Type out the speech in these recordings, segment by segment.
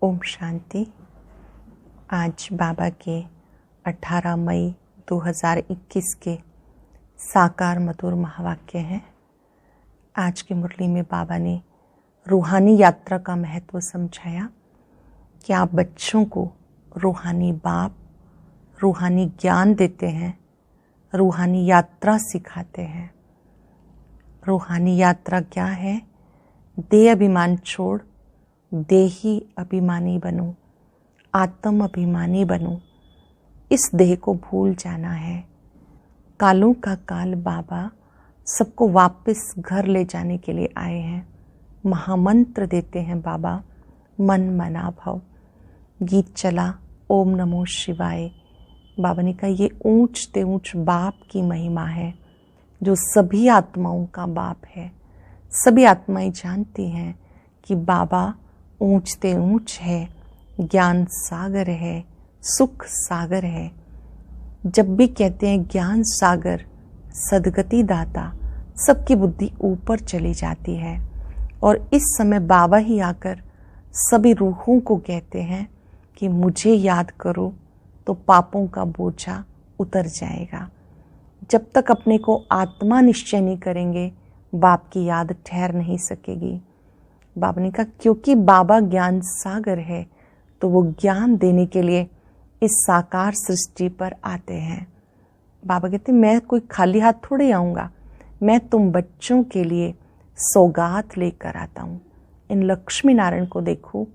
ओम शांति। आज बाबा के 18 मई 2021 के साकार मधुर महावाक्य हैं। आज की मुरली में बाबा ने रूहानी यात्रा का महत्व समझाया कि आप बच्चों को रूहानी बाप रूहानी ज्ञान देते हैं, रूहानी यात्रा सिखाते हैं। रूहानी यात्रा क्या है? देह अभिमान छोड़ देही अभिमानी बनो, आत्म अभिमानी बनो। इस देह को भूल जाना है। कालों का काल बाबा सबको वापस घर ले जाने के लिए आए हैं। महामंत्र देते हैं बाबा, मन मना भव। गीत चला ओम नमो शिवाय। बाबा ने कहा ये ऊंचते ऊंच बाप की महिमा है जो सभी आत्माओं का बाप है। सभी आत्माएं जानती हैं कि बाबा ऊंचते ऊंच है, ज्ञान सागर है, सुख सागर है। जब भी कहते हैं ज्ञान सागर सदगति दाता, सबकी बुद्धि ऊपर चली जाती है। और इस समय बाबा ही आकर सभी रूहों को कहते हैं कि मुझे याद करो तो पापों का बोझा उतर जाएगा। जब तक अपने को आत्मा निश्चय नहीं करेंगे, बाप की याद ठहर नहीं सकेगी। बाबा ने कहा क्योंकि बाबा ज्ञान सागर है तो वो ज्ञान देने के लिए इस साकार सृष्टि पर आते हैं। बाबा कहते मैं कोई खाली हाथ थोड़े आऊँगा, मैं तुम बच्चों के लिए सौगात लेकर आता हूँ। इन लक्ष्मी नारायण को देखो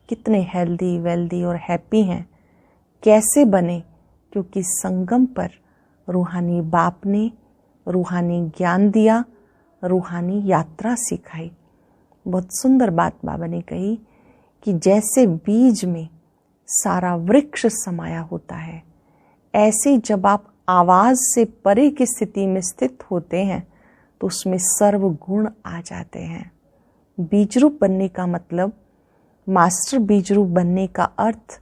कितने हेल्दी वेल्दी और हैप्पी हैं। कैसे बने? क्योंकि संगम पर रूहानी बाप ने रूहानी ज्ञान दिया, रूहानी यात्रा सिखाई। बहुत सुंदर बात बाबा ने कही कि जैसे बीज में सारा वृक्ष समाया होता है, ऐसे जब आप आवाज से परे की स्थिति में स्थित होते हैं तो उसमें सर्व गुण आ जाते हैं। बीज रूप बनने का मतलब, मास्टर बीज रूप बनने का अर्थ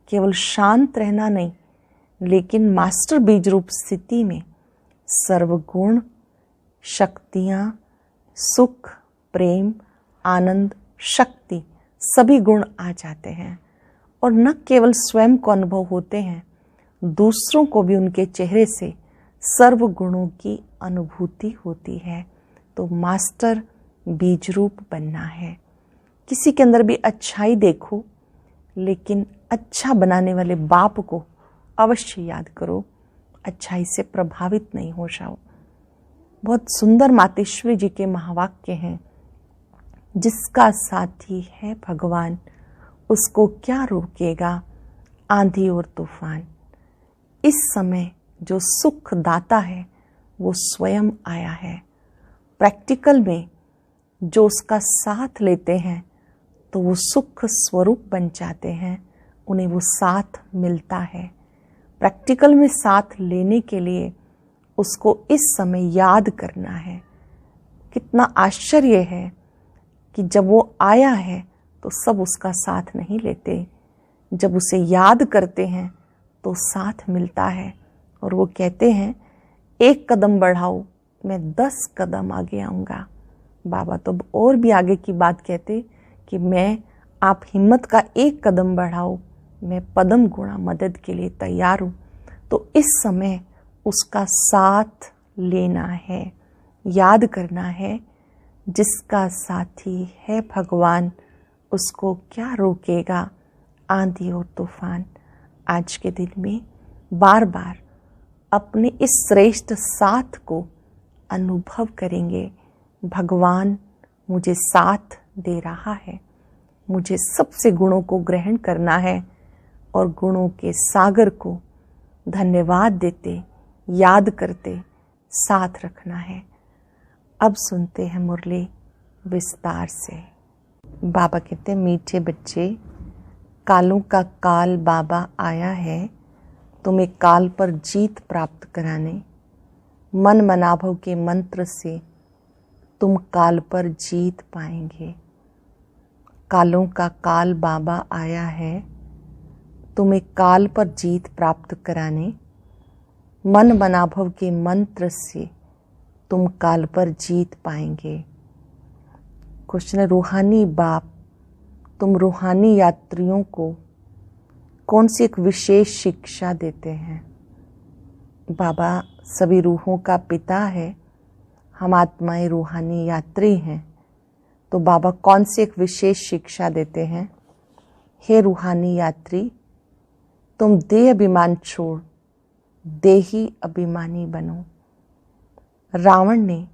केवल शांत रहना नहीं, लेकिन मास्टर बीज रूप स्थिति में सर्व गुण, शक्तियाँ, सुख, प्रेम, आनंद, शक्ति, सभी गुण आ जाते हैं। और न केवल स्वयं को अनुभव होते हैं, दूसरों को भी उनके चेहरे से सर्व गुणों की अनुभूति होती है। तो मास्टर बीज रूप बनना है। किसी के अंदर भी अच्छाई देखो, लेकिन अच्छा बनाने वाले बाप को अवश्य याद करो, अच्छाई से प्रभावित नहीं हो जाओ। बहुत सुंदर मातेश्वरी जी के महावाक्य हैं, जिसका साथी है भगवान उसको क्या रोकेगा आंधी और तूफान। इस समय जो सुख दाता है वो स्वयं आया है। प्रैक्टिकल में जो उसका साथ लेते हैं तो वो सुख स्वरूप बन जाते हैं, उन्हें वो साथ मिलता है। प्रैक्टिकल में साथ लेने के लिए उसको इस समय याद करना है। कितना आश्चर्य है कि जब वो आया है तो सब उसका साथ नहीं लेते, जब उसे याद करते हैं तो साथ मिलता है। और वो कहते हैं एक कदम बढ़ाओ मैं 10 कदम आगे आऊँगा। बाबा तो और भी आगे की बात कहते कि मैं आप हिम्मत का एक कदम बढ़ाओ, मैं पदम गुणा मदद के लिए तैयार हूँ। तो इस समय उसका साथ लेना है, याद करना है। जिसका साथी है भगवान उसको क्या रोकेगा आंधी और तूफान। आज के दिन में बार बार अपने इस श्रेष्ठ साथ को अनुभव करेंगे। भगवान मुझे साथ दे रहा है, मुझे सबसे गुणों को ग्रहण करना है और गुणों के सागर को धन्यवाद देते, याद करते साथ रखना है। अब सुनते हैं मुरली विस्तार से। बाबा कहते हैं मीठे बच्चे, कालों का काल बाबा आया है तुम्हें काल पर जीत प्राप्त कराने। मन मनाभव के मंत्र से तुम काल पर जीत पाएंगे। कालों का काल बाबा आया है तुम्हें काल पर जीत प्राप्त कराने। मन मनाभव के मंत्र से तुम काल पर जीत पाएंगे। क्वेश्चन है, रूहानी बाप तुम रूहानी यात्रियों को कौन सी एक विशेष शिक्षा देते हैं? बाबा सभी रूहों का पिता है, हम आत्माएं रूहानी यात्री हैं, तो बाबा कौन सी एक विशेष शिक्षा देते हैं? हे रूहानी यात्री, तुम देह अभिमान छोड़ देही अभिमानी बनो। रावण ने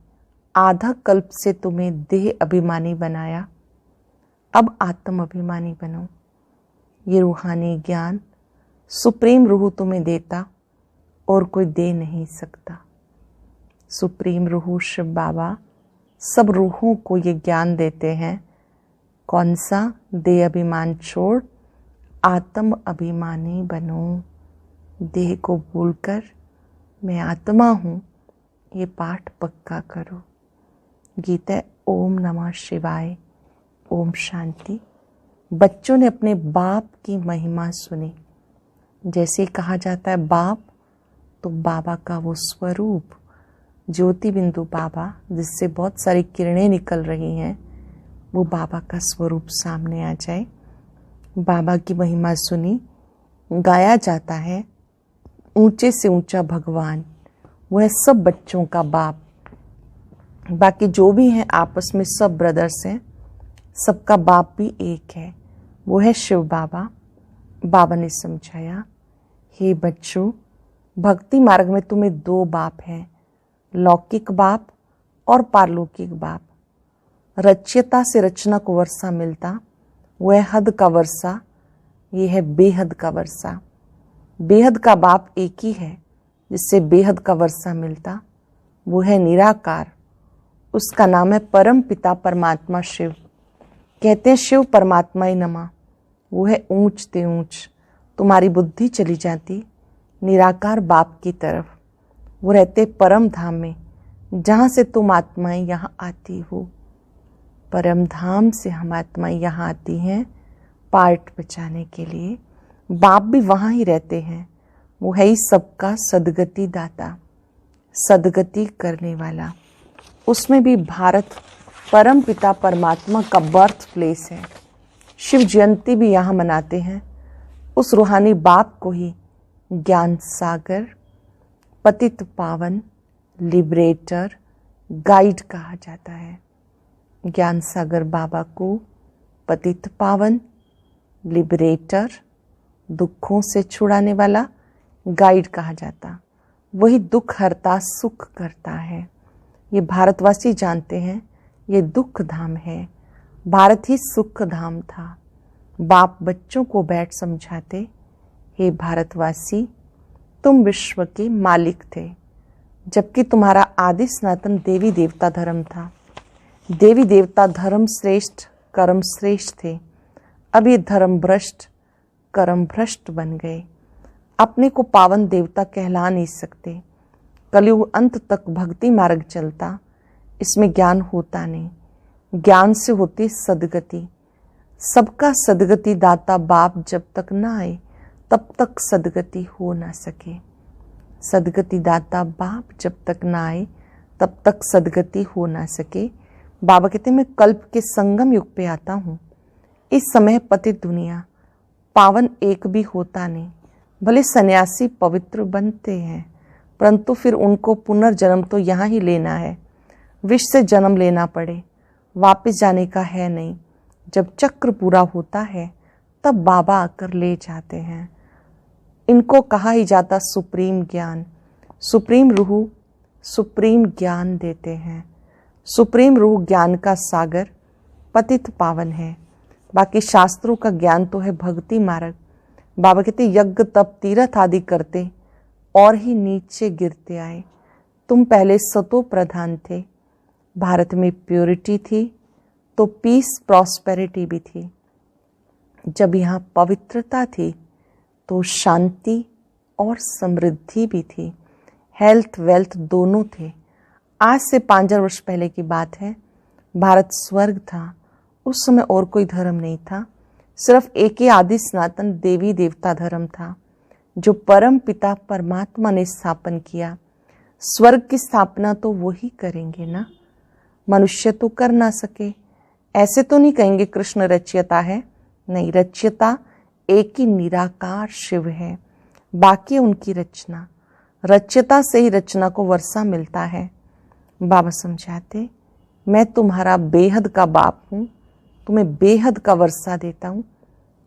आधा कल्प से तुम्हें देह अभिमानी बनाया, अब आत्म अभिमानी बनो। ये रूहानी ज्ञान सुप्रीम रूह तुम्हें देता और कोई दे नहीं सकता। सुप्रीम रूह शिव बाबा सब रूहों को ये ज्ञान देते हैं, कौन सा? देह अभिमान छोड़ आत्म अभिमानी बनो। देह को भूलकर मैं आत्मा हूँ, ये पाठ पक्का करो। गीता ओम नमः शिवाय, ओम शांति। बच्चों ने अपने बाप की महिमा सुनी। जैसे कहा जाता है बाप, तो बाबा का वो स्वरूप ज्योति बिंदु बाबा, जिससे बहुत सारी किरणें निकल रही हैं, वो बाबा का स्वरूप सामने आ जाए। बाबा की महिमा सुनी, गाया जाता है ऊंचे से ऊंचा भगवान, वह सब बच्चों का बाप। बाकी जो भी हैं आपस में सब ब्रदर्स हैं, सबका बाप भी एक है, वो है शिव बाबा। बाबा ने समझाया, हे बच्चों, भक्ति मार्ग में तुम्हें दो बाप हैं, लौकिक बाप और पारलौकिक बाप। रच्यता से रचना को वर्षा मिलता, वह है हद का वर्षा, ये है बेहद का वर्षा। बेहद का बाप एक ही है जिससे बेहद का वर्षा मिलता, वो है निराकार, उसका नाम है परम पिता परमात्मा शिव। कहते हैं शिव परमात्मा ही नमा, वो है ऊंच ते ऊंच। तुम्हारी बुद्धि चली जाती निराकार बाप की तरफ, वो रहते परम धाम में, जहाँ से तुम आत्माएं यहाँ आती हो। परम धाम से हम आत्माएं यहाँ आती हैं पार्ट बचाने के लिए। बाप भी वहाँ ही रहते हैं, वो है ही सबका सदगति दाता, सदगति करने वाला। उसमें भी भारत परम पिता परमात्मा का बर्थ प्लेस है। शिव जयंती भी यहाँ मनाते हैं। उस रूहानी बाप को ही ज्ञान सागर, पतित पावन, लिबरेटर, गाइड कहा जाता है। ज्ञान सागर बाबा को पतित पावन, लिबरेटर, दुखों से छुड़ाने वाला, गाइड कहा जाता। वही दुख हरता, सुख करता है। ये भारतवासी जानते हैं ये दुख धाम है, भारत ही सुख धाम था। बाप बच्चों को बैठ समझाते, हे भारतवासी, तुम विश्व के मालिक थे, जबकि तुम्हारा आदि सनातन देवी देवता धर्म था। देवी देवता धर्म श्रेष्ठ, कर्म श्रेष्ठ थे। अब ये धर्म भ्रष्ट, कर्म भ्रष्ट बन गए। अपने को पावन देवता कहला नहीं सकते। कलयुग अंत तक भक्ति मार्ग चलता, इसमें ज्ञान होता नहीं। ज्ञान से होती सदगति। सबका सदगति दाता बाप जब तक ना आए तब तक सदगति हो ना सके। सदगति दाता बाप जब तक ना आए तब तक सदगति हो ना सके। बाबा कहते मैं कल्प के संगम युग पे आता हूँ। इस समय पतित दुनिया पावन एक भी होता नहीं। भले सन्यासी पवित्र बनते हैं, परंतु फिर उनको पुनर्जन्म तो यहाँ ही लेना है। विष से जन्म लेना पड़े, वापस जाने का है नहीं। जब चक्र पूरा होता है तब बाबा आकर ले जाते हैं। इनको कहा ही जाता सुप्रीम ज्ञान। सुप्रीम रूह सुप्रीम ज्ञान देते हैं। सुप्रीम रूह ज्ञान का सागर, पतित पावन है। बाकी शास्त्रों का ज्ञान तो है भक्ति मार्ग। बाबा कहते यज्ञ तप तीर्थ आदि करते और ही नीचे गिरते आए। तुम पहले सतो प्रधान थे। भारत में प्योरिटी थी तो पीस प्रॉस्पेरिटी भी थी। जब यहाँ पवित्रता थी तो शांति और समृद्धि भी थी। हेल्थ वेल्थ दोनों थे। आज से 5000 वर्ष पहले की बात है। भारत स्वर्ग था। उस समय और कोई धर्म नहीं था, सिर्फ एक ही आदि सनातन देवी देवता धर्म था जो परम पिता परमात्मा ने स्थापन किया। स्वर्ग की स्थापना तो वही करेंगे ना, मनुष्य तो कर ना सके। ऐसे तो नहीं कहेंगे कृष्ण रचयिता है, नहीं, रच्यता एक ही निराकार शिव है, बाकी उनकी रचना। रच्यता से ही रचना को वर्षा मिलता है। बाबा समझाते, मैं तुम्हारा बेहद का बाप हूँ, तुम्हें बेहद का वर्षा देता हूँ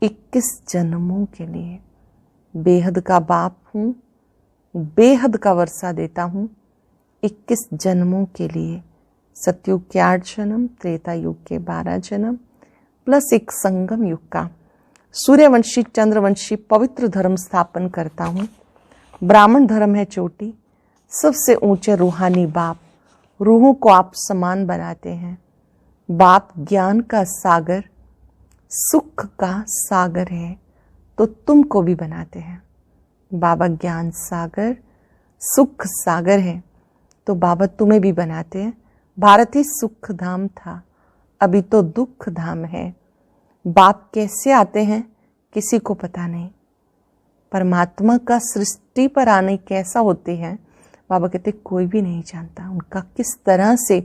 21 जन्मों के लिए। बेहद का बाप हूँ, बेहद का वर्षा देता हूँ 21 जन्मों के लिए। सतयुग के 8 जन्म, त्रेता युग के 12 जन्म प्लस एक संगम युग का सूर्यवंशी चंद्रवंशी पवित्र धर्म स्थापन करता हूँ। ब्राह्मण धर्म है चोटी, सबसे ऊंचे रूहानी बाप। रूहों को आप समान बनाते हैं। बाप ज्ञान का सागर, सुख का सागर है, तो तुमको भी बनाते हैं। बाबा ज्ञान सागर, सुख सागर है, तो बाबा तुम्हें भी बनाते हैं। भारत ही सुख धाम था, अभी तो दुख धाम है। बाप कैसे आते हैं किसी को पता नहीं। परमात्मा का सृष्टि पर आने कैसा होते हैं, बाबा कहते कोई भी नहीं जानता। उनका किस तरह से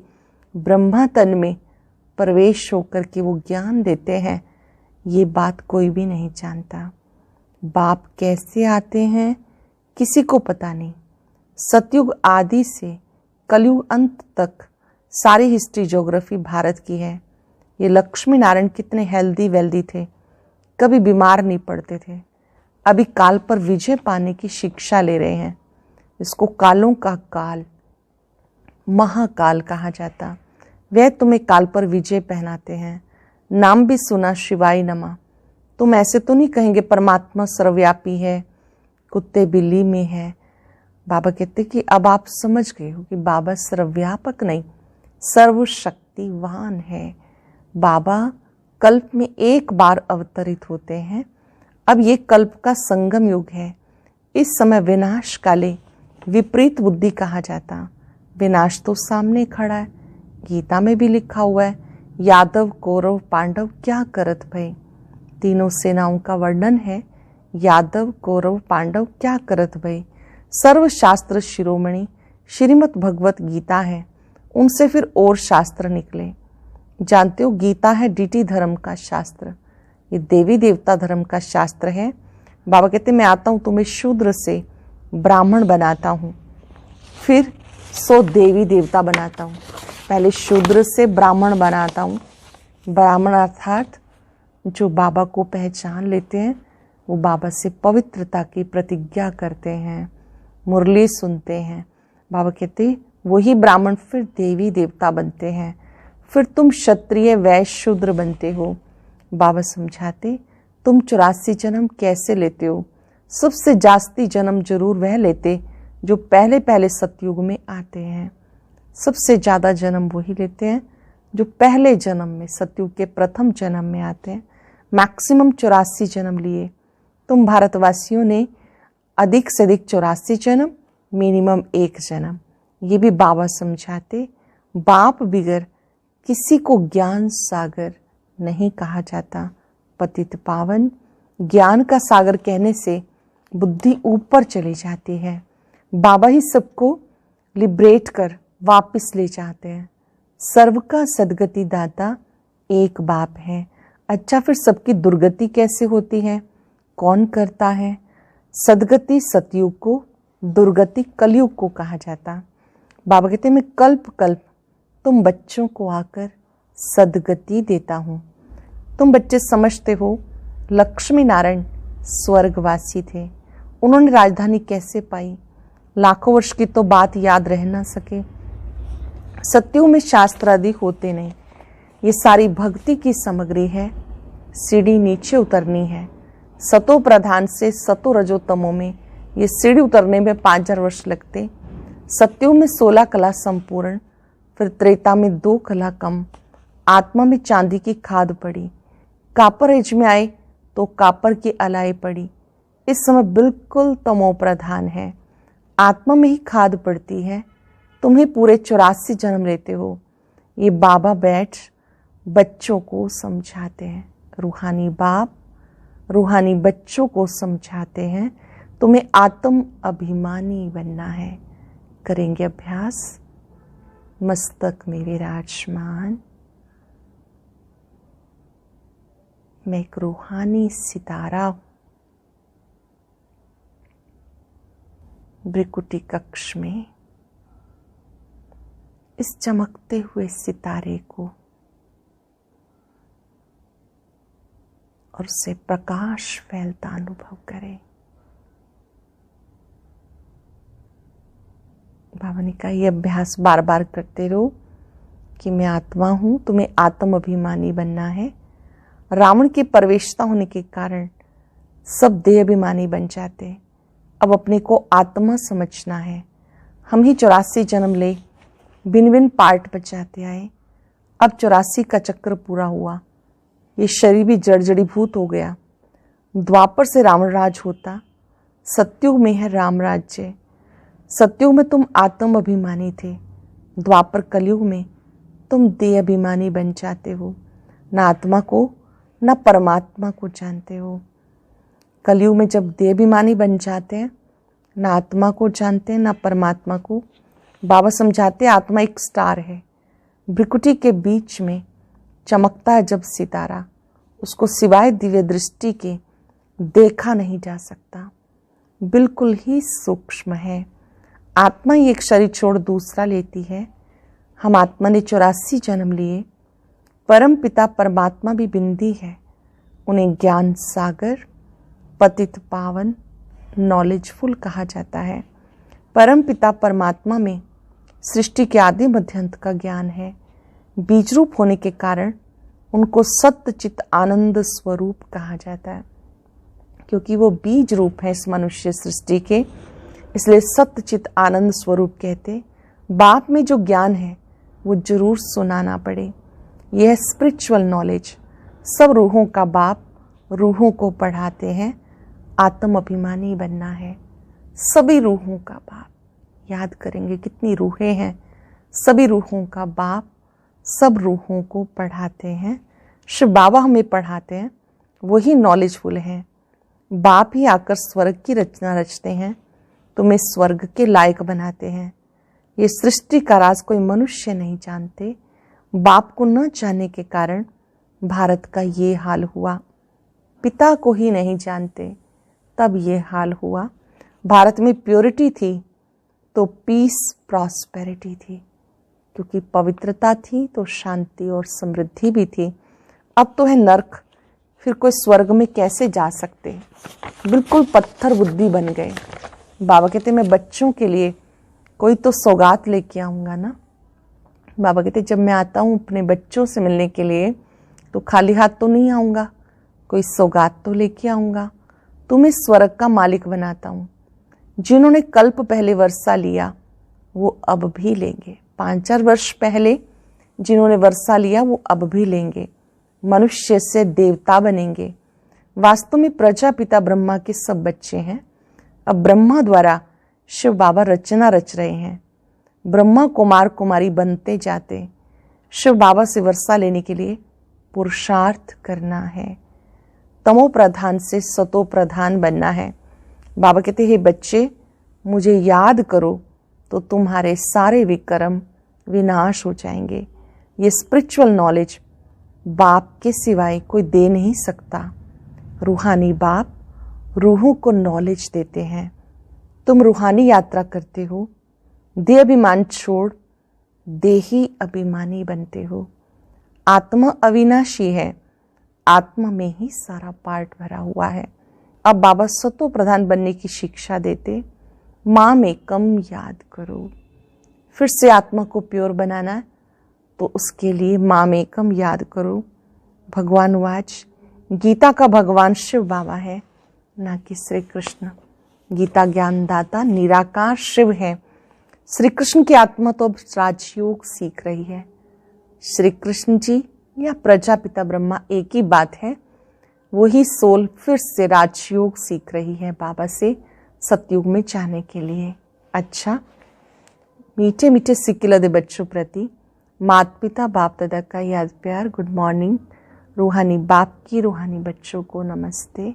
ब्रह्मा तन में प्रवेश होकर के वो ज्ञान देते हैं, ये बात कोई भी नहीं जानता। बाप कैसे आते हैं किसी को पता नहीं। सतयुग आदि से कलयुग अंत तक सारी हिस्ट्री ज्योग्राफी भारत की है। ये लक्ष्मी नारायण कितने हेल्दी वेल्दी थे, कभी बीमार नहीं पड़ते थे। अभी काल पर विजय पाने की शिक्षा ले रहे हैं। इसको कालों का काल, महाकाल कहा जाता। वह तुम्हें काल पर विजय पहनाते हैं। नाम भी सुना शिवाय नमः। तुम ऐसे तो नहीं कहेंगे परमात्मा सर्वव्यापी है, कुत्ते बिल्ली में है। बाबा कहते कि अब आप समझ गए हो कि बाबा सर्वव्यापक नहीं, सर्वशक्तिवान है। बाबा कल्प में एक बार अवतरित होते हैं। अब ये कल्प का संगम युग है। इस समय विनाश काले विपरीत बुद्धि कहा जाता। विनाश तो सामने खड़ा है, गीता में भी लिखा हुआ है, यादव कौरव पांडव क्या करत भय। तीनों सेनाओं का वर्णन है, यादव कौरव पांडव क्या करत भय। सर्वशास्त्र शिरोमणि श्रीमद् भगवत गीता है, उनसे फिर और शास्त्र निकले। जानते हो गीता है डीटी धर्म का शास्त्र, ये देवी देवता धर्म का शास्त्र है। बाबा कहते मैं आता हूँ तुम्हें शूद्र से ब्राह्मण बनाता हूँ, फिर 100 देवी देवता बनाता हूँ। पहले शूद्र से ब्राह्मण बनाता हूँ। ब्राह्मण अर्थात जो बाबा को पहचान लेते हैं, वो बाबा से पवित्रता की प्रतिज्ञा करते हैं, मुरली सुनते हैं। बाबा कहते वही ब्राह्मण फिर देवी देवता बनते हैं, फिर तुम क्षत्रिय वैश्य शूद्र बनते हो। बाबा समझाते तुम 84 जन्म कैसे लेते हो। सबसे जास्ती जन्म जरूर वह लेते जो पहले पहले सतयुग में आते हैं। सबसे ज़्यादा जन्म वही लेते हैं जो पहले जन्म में, सतयुग के प्रथम जन्म में आते हैं। मैक्सिमम 84 जन्म लिए। तुम भारतवासियों ने अधिक से अधिक 84 जन्म, मिनिमम 1 जन्म। ये भी बाबा समझाते। बाप बिगर किसी को ज्ञान सागर नहीं कहा जाता। पतित पावन ज्ञान का सागर कहने से बुद्धि ऊपर चली जाती है। बाबा ही सबको लिबरेट कर वापस ले जाते हैं। सर्व का सदगति दाता एक बाप है। अच्छा, फिर सबकी दुर्गति कैसे होती है, कौन करता है? सदगति सतयुग को, दुर्गति कलयुग को कहा जाता। बाबा कहते मैं कल्प कल्प तुम बच्चों को आकर सदगति देता हूँ। तुम बच्चे समझते हो लक्ष्मी नारायण स्वर्गवासी थे, उन्होंने राजधानी कैसे पाई? लाखों वर्ष की तो बात याद रह ना सके। सत्युग में शास्त्र आदि होते नहीं, ये सारी भक्ति की सामग्री है। सीढ़ी नीचे उतरनी है। सतो प्रधान से सतो रजोतमों में ये सीढ़ी उतरने में 5000 वर्ष लगते। सत्युग में 16 कला संपूर्ण, फिर त्रेता में 2 कला कम। आत्मा में चांदी की खाद पड़ी। कापर एज में आए तो कापर की अलाई पड़ी। इस समय बिल्कुल तमो प्रधान है। आत्मा में ही खाद पड़ती है। तुम्हें पूरे 84 जन्म लेते हो। ये बाबा बैठ बच्चों को समझाते हैं। रूहानी बाप रूहानी बच्चों को समझाते हैं तुम्हें आत्म अभिमानी बनना है। करेंगे अभ्यास। मस्तक में विराजमान, मैं एक रूहानी सितारा हूँ। भृकुटी कक्ष में इस चमकते हुए सितारे को और उससे प्रकाश फैलता अनुभव करें। बाबा ने कहा ये अभ्यास बार बार करते रहो कि मैं आत्मा हूं। तुम्हें आत्म अभिमानी बनना है। रावण की परवेशता होने के कारण सब देह अभिमानी बन जाते हैं। अब अपने को आत्मा समझना है। हम ही 84 जन्म ले भिन्न भिन्न पार्ट बचाते आए। अब 84 का चक्र पूरा हुआ। ये शरीर भी जड़ जड़ीभूत हो गया। द्वापर से रावण राज होता, सतयुग में है राम राज्य। सतयुग में तुम आत्म अभिमानी थे, द्वापर कलयुग में तुम देह अभिमानी बन जाते हो। न आत्मा को न परमात्मा को जानते हो। कलयुग में जब देह अभिमानी बन जाते हैं, न आत्मा को जानते हैं न परमात्मा को। बाबा समझाते हैं आत्मा एक स्टार है, भृकुटी के बीच में चमकता है जब सितारा, उसको सिवाय दिव्य दृष्टि के देखा नहीं जा सकता। बिल्कुल ही सूक्ष्म है। आत्मा ही एक शरीर छोड़ दूसरा लेती है। हम आत्मा ने 84 जन्म लिए। परम पिता परमात्मा भी बिंदी है। उन्हें ज्ञान सागर, पतित पावन, नॉलेजफुल कहा जाता है। परम पिता परमात्मा में सृष्टि के आदि मध्य अंत का ज्ञान है। बीज रूप होने के कारण उनको सत्य चित आनंद स्वरूप कहा जाता है, क्योंकि वो बीज रूप है इस मनुष्य सृष्टि के, इसलिए सत्य चित आनंद स्वरूप कहते। बाप में जो ज्ञान है वो जरूर सुनाना पड़े। यह स्पिरिचुअल नॉलेज सब रूहों का बाप रूहों को पढ़ाते हैं। आत्म अभिमानी बनना है। सभी रूहों का बाप, याद करेंगे कितनी रूहें हैं। सभी रूहों का बाप सब रूहों को पढ़ाते हैं। शिव बाबा हमें पढ़ाते हैं, वही नॉलेजफुल हैं। बाप ही आकर स्वर्ग की रचना रचते हैं, तुम्हें स्वर्ग के लायक बनाते हैं। ये सृष्टि का राज कोई मनुष्य नहीं जानते। बाप को न जानने के कारण भारत का ये हाल हुआ। पिता को ही नहीं जानते, तब ये हाल हुआ। भारत में प्योरिटी थी तो पीस प्रॉस्पेरिटी थी, क्योंकि पवित्रता थी तो शांति और समृद्धि भी थी। अब तो है नर्क, फिर कोई स्वर्ग में कैसे जा सकते। बिल्कुल पत्थर बुद्धि बन गए। बाबा कहते मैं बच्चों के लिए कोई तो सौगात लेके आऊँगा ना। बाबा कहते जब मैं आता हूँ अपने बच्चों से मिलने के लिए तो खाली हाथ तो नहीं आऊँगा, कोई सौगात तो लेके आऊँगा। तुम्हें स्वर्ग का मालिक बनाता हूँ। जिन्होंने कल्प पहले वर्षा लिया वो अब भी लेंगे। 5-4 वर्ष पहले जिन्होंने वर्षा लिया वो अब भी लेंगे। मनुष्य से देवता बनेंगे। वास्तव में प्रजापिता ब्रह्मा के सब बच्चे हैं। अब ब्रह्मा द्वारा शिव बाबा रचना रच रहे हैं। ब्रह्मा कुमार कुमारी बनते जाते। शिव बाबा से वर्षा लेने के लिए पुरुषार्थ करना है। तमो प्रधान से सतो प्रधान बनना है। बाबा कहते हैं बच्चे मुझे याद करो तो तुम्हारे सारे विक्रम विनाश हो जाएंगे। ये स्पिरिचुअल नॉलेज बाप के सिवाय कोई दे नहीं सकता। रूहानी बाप रूहों को नॉलेज देते हैं। तुम रूहानी यात्रा करते हो, देह अभिमान छोड़ देही अभिमानी बनते हो। आत्मा अविनाशी है, आत्मा में ही सारा पार्ट भरा हुआ है। अब बाबा सतो प्रधान बनने की शिक्षा देते। माँ में कम याद करो। फिर से आत्मा को प्योर बनाना है तो उसके लिए माँ में कम याद करो। भगवान वाच गीता का भगवान शिव बाबा है, ना कि श्री कृष्ण। गीता ज्ञानदाता निराकार शिव है। श्री कृष्ण की आत्मा तो अब राजयोग सीख रही है। श्री कृष्ण जी या प्रजापिता ब्रह्मा एक ही बात है। वही सोल फिर से राजयोग सीख रही है बाबा से सतयुग में जाने के लिए। अच्छा, मीठे मीठे सिक्के लदे बच्चों प्रति माता पिता बाप दादा का याद प्यार। Good morning. रूहानी बाप की रूहानी बच्चों को नमस्ते।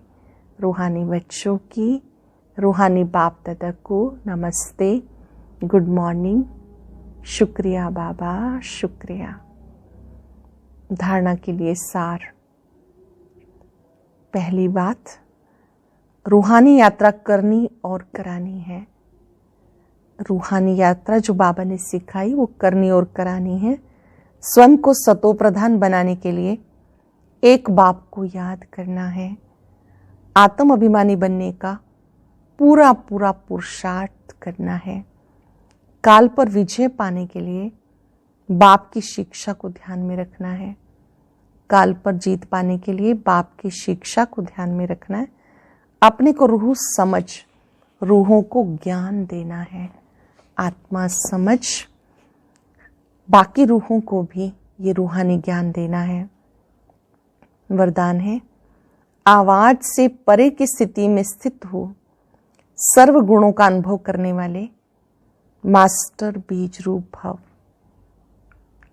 रूहानी बच्चों की रूहानी बाप दादा को नमस्ते। Good morning. शुक्रिया बाबा, शुक्रिया। धारणा के लिए सार। पहली बात, रूहानी यात्रा करनी और करानी है। रूहानी यात्रा जो बाबा ने सिखाई वो करनी और करानी है। स्वयं को सतो प्रधान बनाने के लिए एक बाप को याद करना है। आत्म अभिमानी बनने का पूरा पूरा पुरुषार्थ करना है। काल पर विजय पाने के लिए बाप की शिक्षा को ध्यान में रखना है। काल पर जीत पाने के लिए बाप की शिक्षा को ध्यान में रखना है। अपने को रूह समझ रूहों को ज्ञान देना है। आत्मा समझ बाकी रूहों को भी ये रूहानी ज्ञान देना है। वरदान है, आवाज से परे की स्थिति में स्थित हो सर्व गुणों का अनुभव करने वाले मास्टर बीज रूप भव।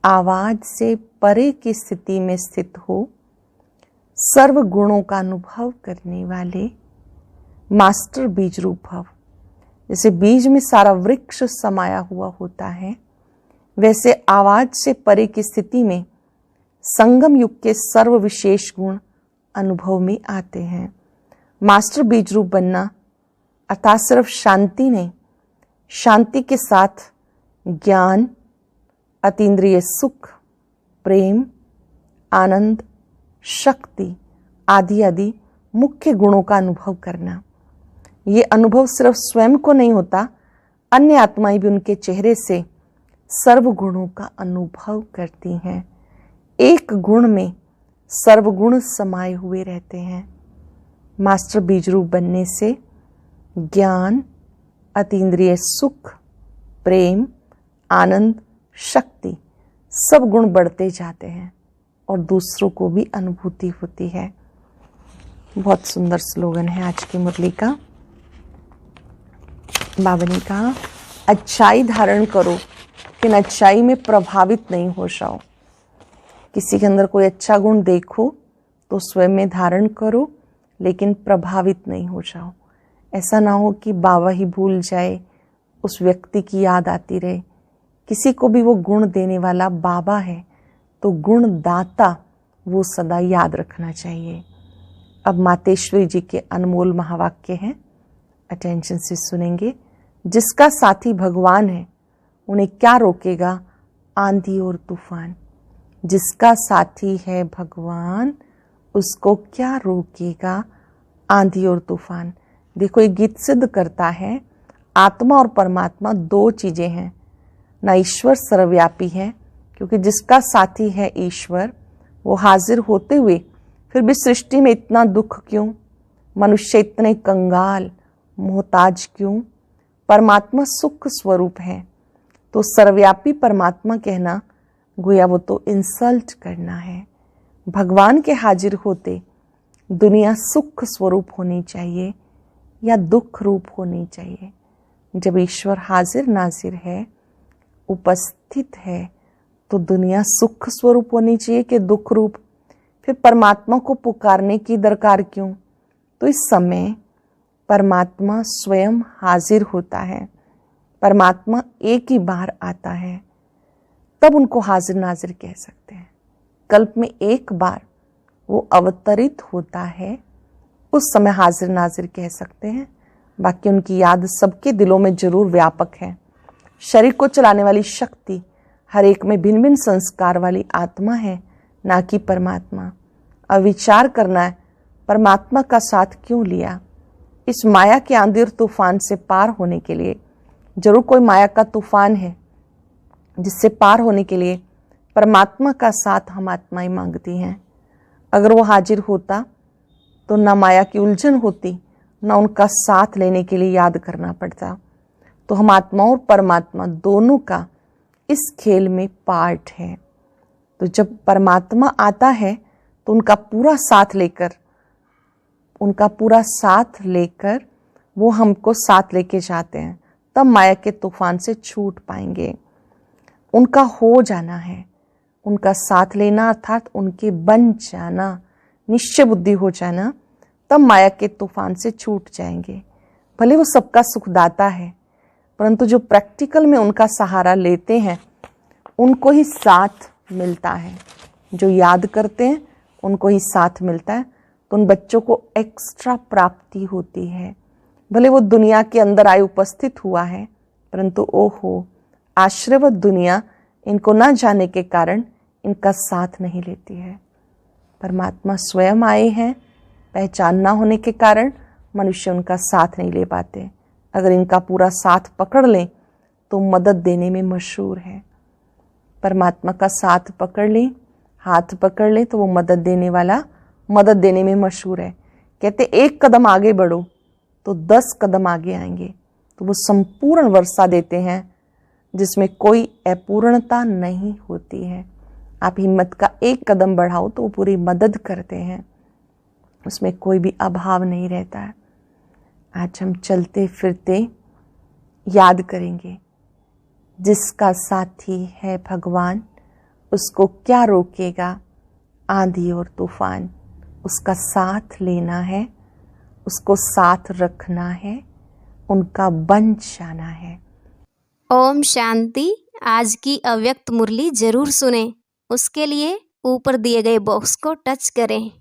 आवाज से परे की स्थिति में स्थित हो सर्व गुणों का अनुभव करने वाले मास्टर बीज रूप भव। जैसे बीज में सारा वृक्ष समाया हुआ होता है, वैसे आवाज से परे की स्थिति में संगम युग के सर्व विशेष गुण अनुभव में आते हैं। मास्टर बीज रूप बनना अर्थात सिर्फ शांति नहीं, शांति के साथ ज्ञान, अतीन्द्रिय सुख, प्रेम, आनंद, शक्ति आदि आदि मुख्य गुणों का अनुभव करना। ये अनुभव सिर्फ स्वयं को नहीं होता, अन्य आत्माएं भी उनके चेहरे से सर्व गुणों का अनुभव करती हैं। एक गुण में सर्व गुण समाये हुए रहते हैं। मास्टर बीज रूप बनने से ज्ञान, अतीन्द्रिय सुख, प्रेम, आनंद, शक्ति सब गुण बढ़ते जाते हैं और दूसरों को भी अनुभूति होती है। बहुत सुंदर स्लोगन है आज की मुरली का। बाबा ने कहा, अच्छाई धारण करो लेकिन अच्छाई में प्रभावित नहीं हो जाओ। किसी के अंदर कोई अच्छा गुण देखो तो स्वयं में धारण करो लेकिन प्रभावित नहीं हो जाओ। ऐसा ना हो कि बाबा ही भूल जाए, उस व्यक्ति की याद आती रहे। किसी को भी वो गुण देने वाला बाबा है तो गुण दाता वो सदा याद रखना चाहिए। अब मातेश्वरी जी के अनमोल महावाक्य हैं, अटेंशन से सुनेंगे। जिसका साथी भगवान है उन्हें क्या रोकेगा आंधी और तूफान। जिसका साथी है भगवान उसको क्या रोकेगा आंधी और तूफान। देखो, ये गीत सिद्ध करता है आत्मा और परमात्मा दो चीजें हैं। ना ईश्वर सर्वव्यापी है, क्योंकि जिसका साथी है ईश्वर वो हाजिर होते हुए फिर भी सृष्टि में इतना दुख क्यों, मनुष्य इतने कंगाल मोहताज क्यों। परमात्मा सुख स्वरूप है, तो सर्वव्यापी परमात्मा कहना गोया वो तो इंसल्ट करना है। भगवान के हाजिर होते दुनिया सुख स्वरूप होनी चाहिए या दुख रूप होनी चाहिए। जब ईश्वर हाजिर नाजिर है, उपस्थित है, तो दुनिया सुख स्वरूप होनी चाहिए कि दुख रूप। फिर परमात्मा को पुकारने की दरकार क्यों। तो इस समय परमात्मा स्वयं हाजिर होता है। परमात्मा एक ही बार आता है, तब उनको हाजिर नाजिर कह सकते हैं। कल्प में एक बार वो अवतरित होता है, उस समय हाजिर नाजिर कह सकते हैं। बाकी उनकी याद सबके दिलों में जरूर व्यापक है। शरीर को चलाने वाली शक्ति हर एक में भिन्न भिन्न संस्कार वाली आत्मा है, ना कि परमात्मा। अब विचार करना है, परमात्मा का साथ क्यों लिया। इस माया के आंधी और तूफान से पार होने के लिए जरूर कोई माया का तूफान है, जिससे पार होने के लिए परमात्मा का साथ हम आत्माएं मांगती हैं। अगर वो हाजिर होता तो ना माया की उलझन होती, ना उनका साथ लेने के लिए याद करना पड़ता। तो हम आत्मा और परमात्मा दोनों का इस खेल में पार्ट है। तो जब परमात्मा आता है तो उनका पूरा साथ लेकर वो हमको साथ लेके जाते हैं, तब माया के तूफान से छूट पाएंगे। उनका हो जाना है, उनका साथ लेना अर्थात उनके बन जाना, निश्चय बुद्धि हो जाना, तब माया के तूफान से छूट जाएंगे। भले वो सबका सुखदाता है, परंतु जो प्रैक्टिकल में उनका सहारा लेते हैं उनको ही साथ मिलता है। जो याद करते हैं उनको ही साथ मिलता है। तो उन बच्चों को एक्स्ट्रा प्राप्ति होती है। भले वो दुनिया के अंदर आए उपस्थित हुआ है, परंतु ओहो, आशीर्वाद दुनिया इनको ना जाने के कारण इनका साथ नहीं लेती है। परमात्मा स्वयं आए हैं, पहचान ना होने के कारण मनुष्य उनका साथ नहीं ले पाते। अगर इनका पूरा साथ पकड़ लें तो मदद देने में मशहूर है। परमात्मा का साथ पकड़ लें, हाथ पकड़ लें तो वो मदद देने वाला, मदद देने में मशहूर है। कहते एक कदम आगे बढ़ो तो 10 कदम आगे आएंगे। तो वो संपूर्ण वर्षा देते हैं जिसमें कोई अपूर्णता नहीं होती है। आप हिम्मत का एक कदम बढ़ाओ तो वो पूरी मदद करते हैं, उसमें कोई भी अभाव नहीं रहता है। आज हम चलते फिरते याद करेंगे, जिसका साथी है भगवान, उसको क्या रोकेगा आंधी और तूफान। उसका साथ लेना है, उसको साथ रखना है, उनका बन जाना है। ओम शांति। आज की अव्यक्त मुरली जरूर सुने। उसके लिए ऊपर दिए गए बॉक्स को टच करें।